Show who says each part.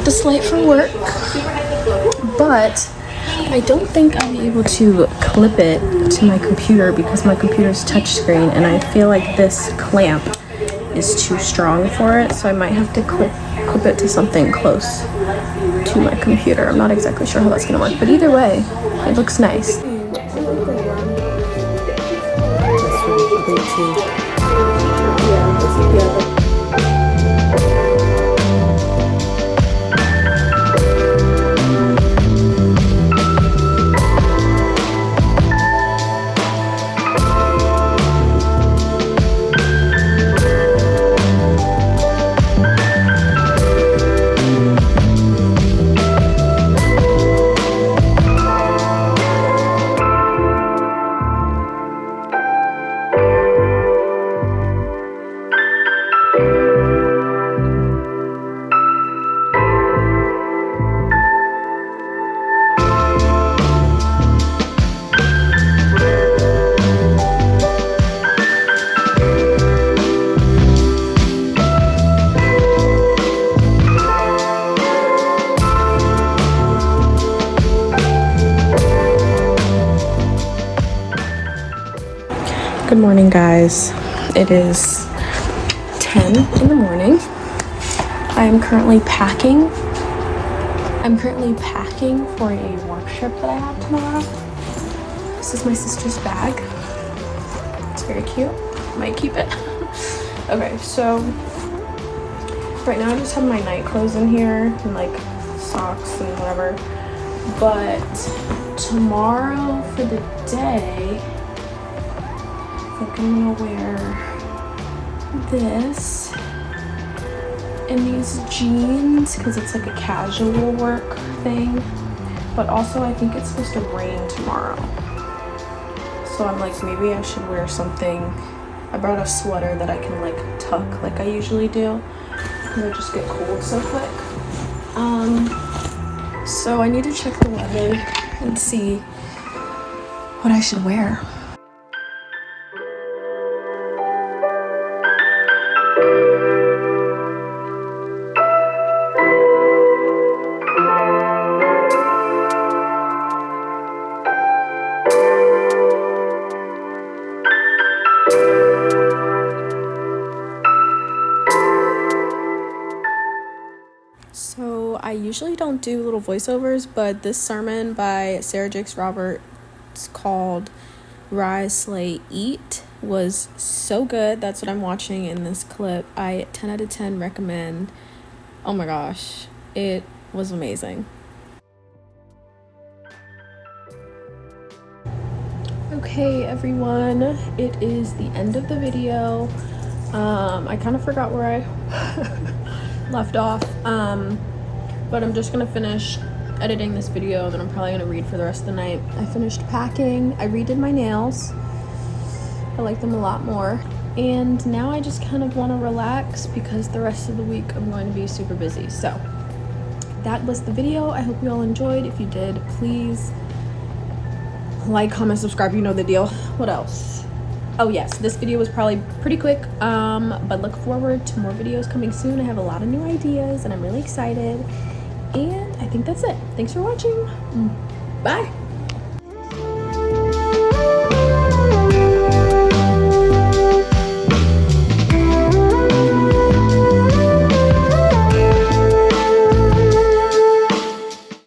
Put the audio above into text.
Speaker 1: practice light for work, but I don't think I'll be able to clip it to my computer because my computer's touchscreen and I feel like this clamp is too strong for it, so I might have to clip it to something close to my computer. I'm not exactly sure how that's gonna work, but either way, it looks nice. Good morning, guys. It is 10 in the morning. I am currently packing. I'm currently packing for a work trip that I have tomorrow. This is my sister's bag. It's very cute. Might keep it. Okay, so right now I just have my night clothes in here and like socks and whatever. But tomorrow for the day, I think I'm gonna wear this and these jeans because it's like a casual work thing, but also I think it's supposed to rain tomorrow, so I'm like, maybe I should wear something. I brought a sweater that I can like tuck like I usually do because I just get cold so quick. So I need to check the weather and see what I should wear. So I usually don't do little voiceovers, but this sermon by Sarah Jakes Roberts called Rise, Slay, Eat was so good. That's what I'm watching in this clip. I 10 out of 10 recommend. Oh my gosh, it was amazing. Okay, everyone, it is the end of the video. I kind of forgot where I left off, but I'm just gonna finish editing this video, then I'm probably gonna read for the rest of the night. I finished packing. I redid my nails. I like them a lot more, and now I just kind of want to relax because the rest of the week I'm going to be super busy. So that was the video. I hope you all enjoyed. If you did, please like, comment, subscribe. You know the deal. What else? Oh yes, this video was probably pretty quick, but look forward to more videos coming soon. I have a lot of new ideas and I'm really excited, and I think that's it. Thanks for watching. Bye.